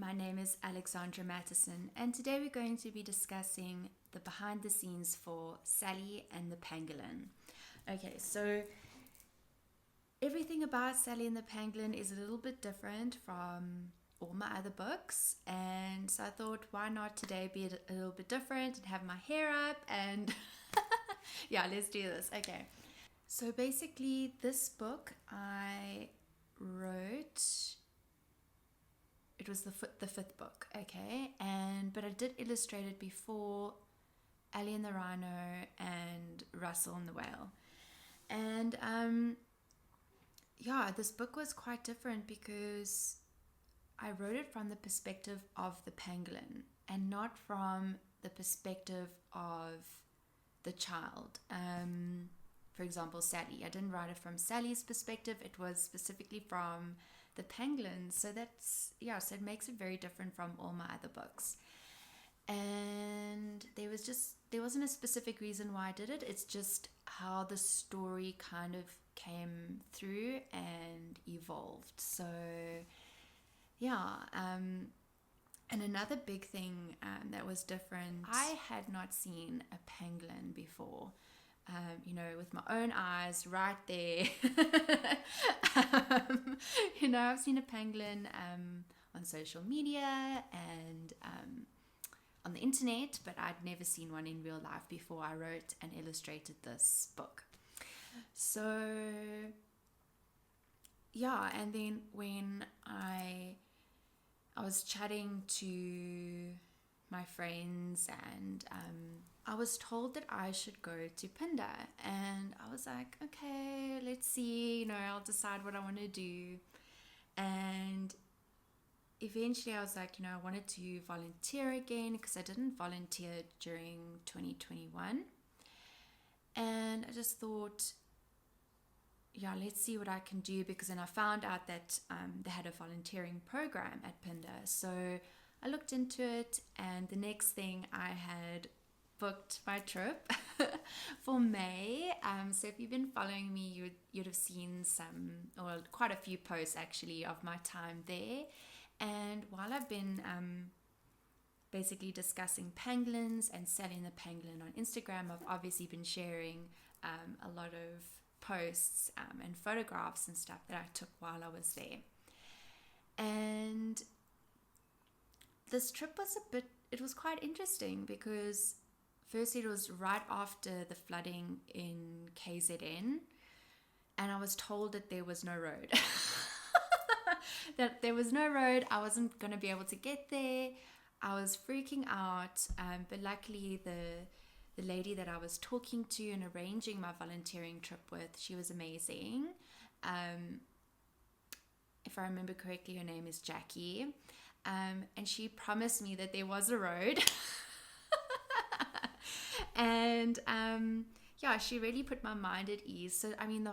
my name is Alexandra Mattison, and today we're going to be discussing the behind the scenes for Sally and the Pangolin. Okay, so everything about Sally and the Pangolin is a little bit different from all my other books, and so I thought, why not today be a little bit different and have my hair up and yeah, let's do this. Okay, so basically, this book I wrote. It was the fifth book, okay, but I did illustrate it before Ali and the Rhino and Russell and the Whale, and yeah, this book was quite different because I wrote it from the perspective of the pangolin and not from the perspective of the child. For example, Sally. I didn't write it from Sally's perspective. It was specifically from the pangolin. So so it makes it very different from all my other books. And there wasn't a specific reason why I did it. It's just how the story kind of came through and evolved. So yeah, and another big thing that was different, I had not seen a pangolin before. With my own eyes right there. I've seen a pangolin on social media and on the internet, but I'd never seen one in real life before I wrote and illustrated this book. So, yeah, and then when I was chatting to my friends and I was told that I should go to Pindar, and I was like, okay, let's see, I'll decide what I want to do. And eventually I was like, I wanted to volunteer again because I didn't volunteer during 2021. And I just thought, yeah, let's see what I can do, because then I found out that they had a volunteering program at Pindar. So I looked into it, and the next thing I had booked my trip for May. So if you've been following me, you'd have seen quite a few posts actually of my time there. And while I've been basically discussing pangolins and selling the pangolin on Instagram, I've obviously been sharing a lot of posts and photographs and stuff that I took while I was there. And this trip it was quite interesting because firstly, it was right after the flooding in KZN, and I was told that there was no road. That there was no road, I wasn't going to be able to get there. I was freaking out, but luckily the lady that I was talking to and arranging my volunteering trip with, she was amazing. If I remember correctly, her name is Jackie, and she promised me that there was a road. And she really put my mind at ease. So I mean,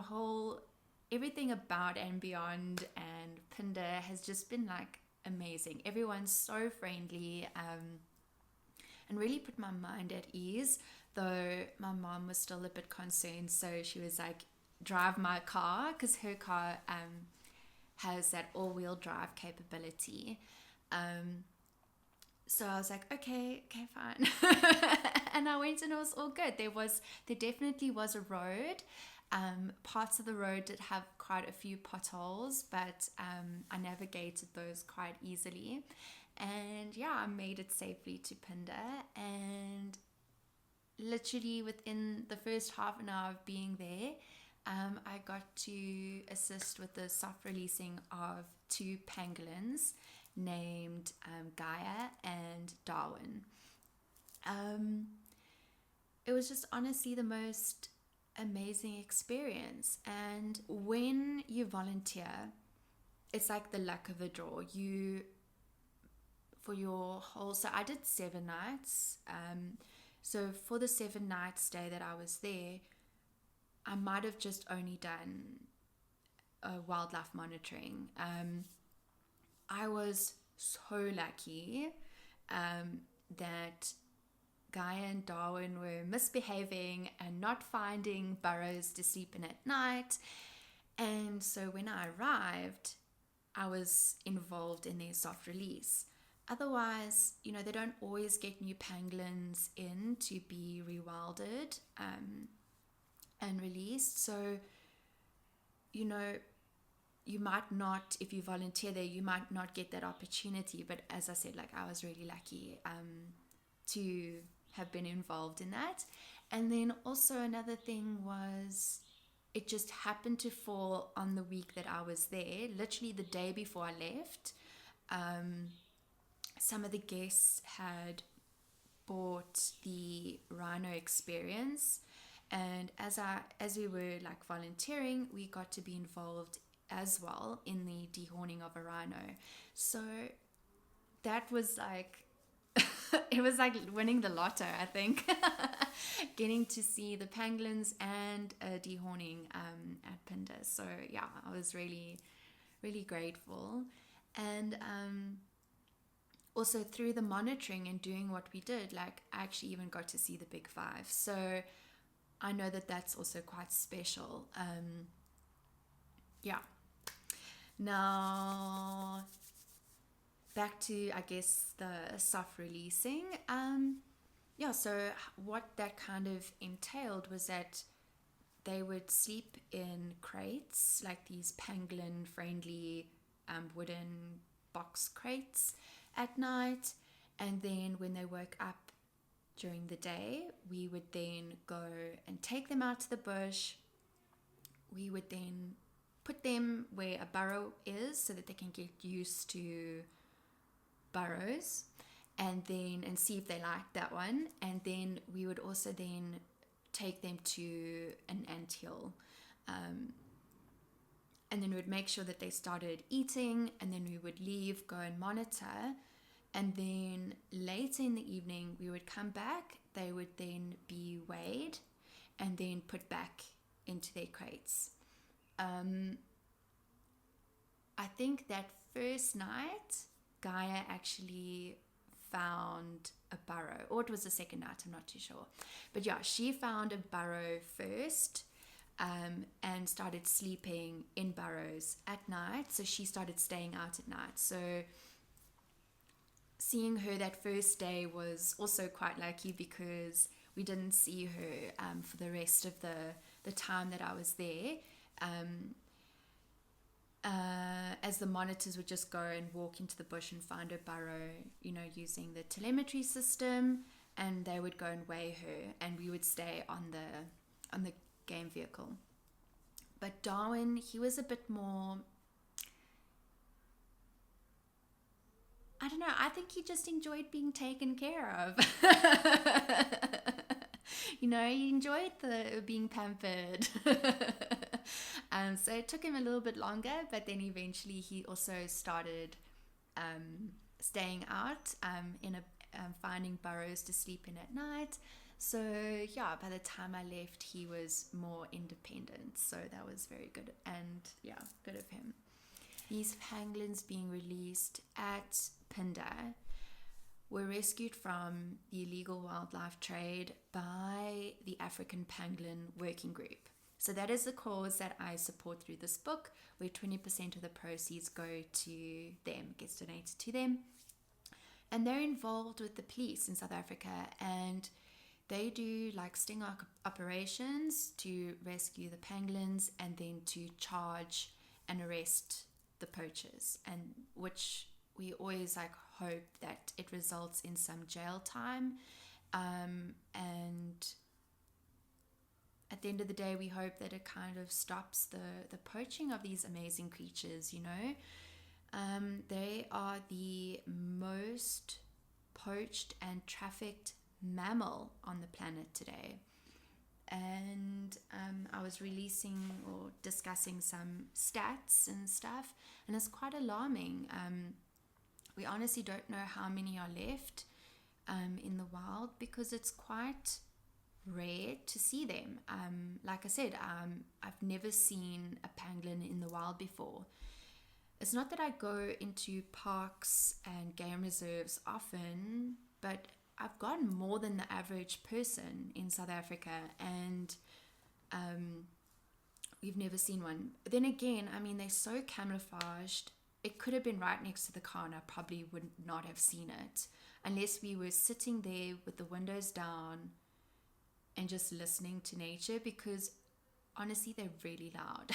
everything about and beyond and Pindar has just been like amazing. Everyone's so friendly, and really put my mind at ease, though my mom was still a bit concerned. So she was like, drive my car, because her car has that all-wheel drive capability. So I was like, okay, fine. And I went, and it was all good. There definitely was a road. Parts of the road did have quite a few potholes, but I navigated those quite easily. And yeah, I made it safely to Pindar. And literally within the first half an hour of being there, I got to assist with the soft releasing of two pangolins named Gaia and Darwin. It was just honestly the most amazing experience. And when you volunteer, it's like the luck of the draw. So I did 7 nights. So for the 7 nights stay that I was there, I might have just only done wildlife monitoring. I was so lucky that Gaia and Darwin were misbehaving and not finding burrows to sleep in at night. And so when I arrived, I was involved in their soft release. otherwise, they don't always get new pangolins in to be rewilded and released. So, you might not, if you volunteer there, you might not get that opportunity. But as I said, like, I was really lucky to have been involved in that. And then also another thing was, it just happened to fall on the week that I was there, literally the day before I left. Some of the guests had bought the rhino experience, and as we were like volunteering, we got to be involved as well in the dehorning of a rhino. So that was like it was like winning the lotto, I think. Getting to see the pangolins and dehorning at Phinda. So yeah, I was really, really grateful. And also through the monitoring and doing what we did, like, I actually even got to see the big five. So I know that that's also quite special. Yeah. Now, back to, I guess, the soft releasing. So what that kind of entailed was that they would sleep in crates, like these pangolin friendly wooden box crates at night. And then when they woke up during the day, we would then go and take them out to the bush. We would then put them where a burrow is so that they can get used to burrows, and see if they like that one. And then we would also then take them to an anthill, and then we would make sure that they started eating, and then we would leave, go and monitor. And then later in the evening we would come back. They would then be weighed and then put back into their crates. I think that first night Gaia actually found a burrow, or it was the second night, I'm not too sure. But yeah, she found a burrow first, and started sleeping in burrows at night. So she started staying out at night. So seeing her that first day was also quite lucky, because we didn't see her for the rest of the time that I was there. As the monitors would just go and walk into the bush and find her burrow, using the telemetry system, and they would go and weigh her, and we would stay on the game vehicle. But Darwin, he was a bit more, I don't know, I think he just enjoyed being taken care of. He enjoyed the being pampered. So it took him a little bit longer, but then eventually he also started staying out finding burrows to sleep in at night. So yeah, by the time I left, he was more independent. So that was very good, and yeah, good of him. These pangolins being released at Phinda were rescued from the illegal wildlife trade by the African Pangolin Working Group. So that is the cause that I support through this book, where 20% of the proceeds go to them, gets donated to them. And they're involved with the police in South Africa, and they do like sting operations to rescue the pangolins, and then to charge and arrest the poachers, and which we always like hope that it results in some jail time, and at the end of the day, we hope that it kind of stops the poaching of these amazing creatures. They are the most poached and trafficked mammal on the planet today. And I was releasing or discussing some stats and stuff, and it's quite alarming. We honestly don't know how many are left in the wild, because it's quite rare to see them. Like I said, I've never seen a pangolin in the wild before. It's not that I go into parks and game reserves often, but I've gone more than the average person in South Africa, and we've never seen one. Then again, I mean, they're so camouflaged. it could have been right next to the car and I probably would not have seen it unless we were sitting there with the windows down and just listening to nature, because honestly, they're really loud.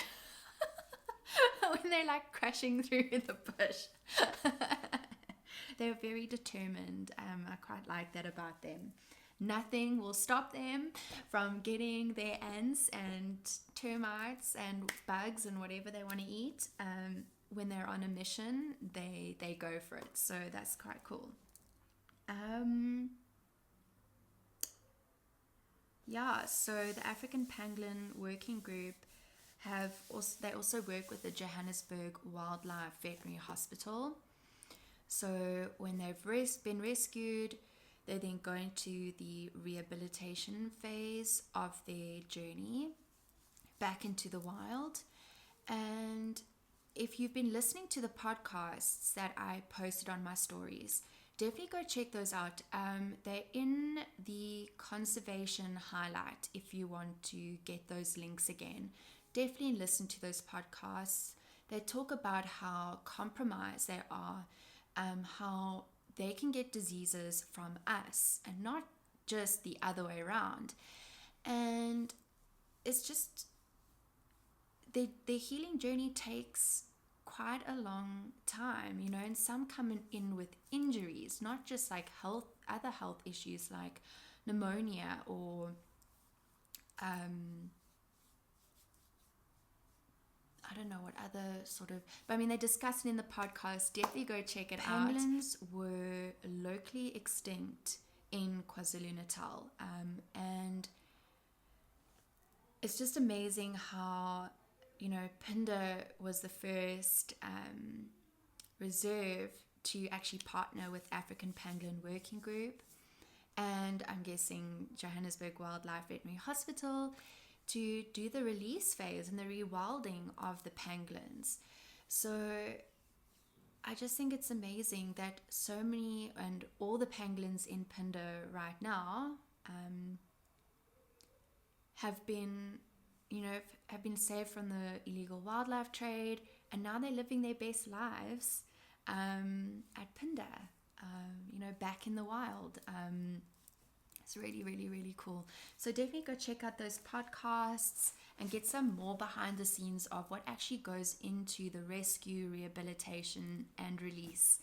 When they're like crashing through the bush. They're very determined. I quite like that about them. Nothing will stop them from getting their ants and termites and bugs and whatever they want to eat. When they're on a mission, they go for it. So that's quite cool. Yeah, so the African Pangolin Working Group they also work with the Johannesburg Wildlife Veterinary Hospital. So when they've been rescued, they then go into the rehabilitation phase of their journey back into the wild. And if you've been listening to the podcasts that I posted on my stories, definitely go check those out. They're in the conservation highlight if you want to get those links again. Definitely listen to those podcasts. They talk about how compromised they are, how they can get diseases from us and not just the other way around. And it's just their healing journey takes quite a long time, and some come in with injuries, not just like other health issues like pneumonia or I don't know what other sort of, but I mean, they discuss it in the podcast. Definitely go check it out. Pangolins were locally extinct in KwaZulu-Natal, and it's just amazing how, Phinda was the first reserve to actually partner with African Pangolin Working Group, and I'm guessing Johannesburg Wildlife Veterinary Hospital, to do the release phase and the rewilding of the pangolins. So I just think it's amazing that so many and all the pangolins in Phinda right now have been saved from the illegal wildlife trade, and now they're living their best lives at Phinda, back in the wild. It's really, really, really cool. So definitely go check out those podcasts and get some more behind the scenes of what actually goes into the rescue, rehabilitation, and release.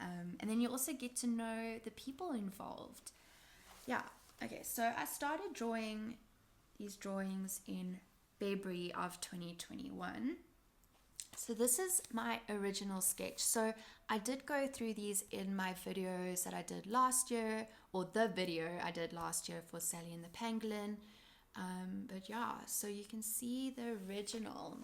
And then you also get to know the people involved. Yeah. Okay. So I started drawing these drawings in February of 2021. So this is my original sketch. So I did go through these in my videos that I did last year, or the video I did last year for Sally and the Pangolin. But yeah, so you can see the original.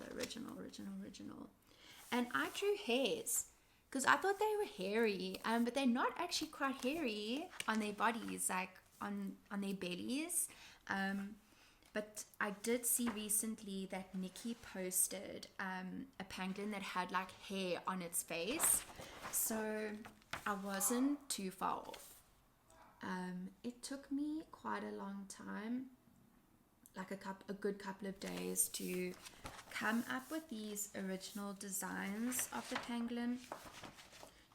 And I drew hairs because I thought they were hairy, but they're not actually quite hairy on their bodies, like on their bellies. But I did see recently that Nikki posted a pangolin that had like hair on its face. So I wasn't too far off. It took me quite a long time, like a good couple of days, to come up with these original designs of the pangolin,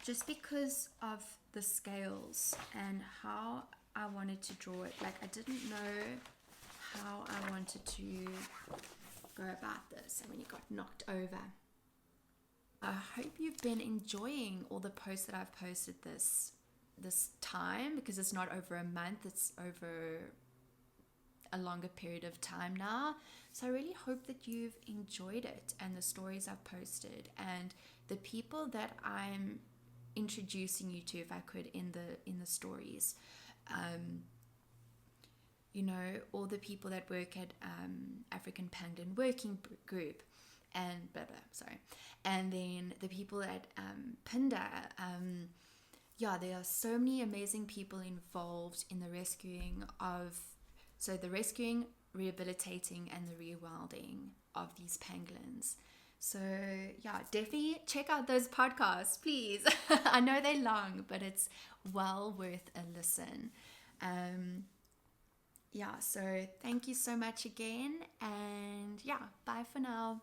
just because of the scales and how I wanted to draw it. Like, I didn't know how I wanted to go about this, and when you got knocked over. I hope you've been enjoying all the posts that I've posted this time, because it's not over a month, it's over a longer period of time now. So I really hope that you've enjoyed it, and the stories I've posted, and the people that I'm introducing you to, if I could, in the stories. All the people that work at African Pangolin Working Group, and and then the people at Phinda. There are so many amazing people involved in the rescuing, rehabilitating, and the rewilding of these pangolins. So yeah, definitely check out those podcasts, please. I know they're long, but it's well worth a listen. So thank you so much again, and bye for now.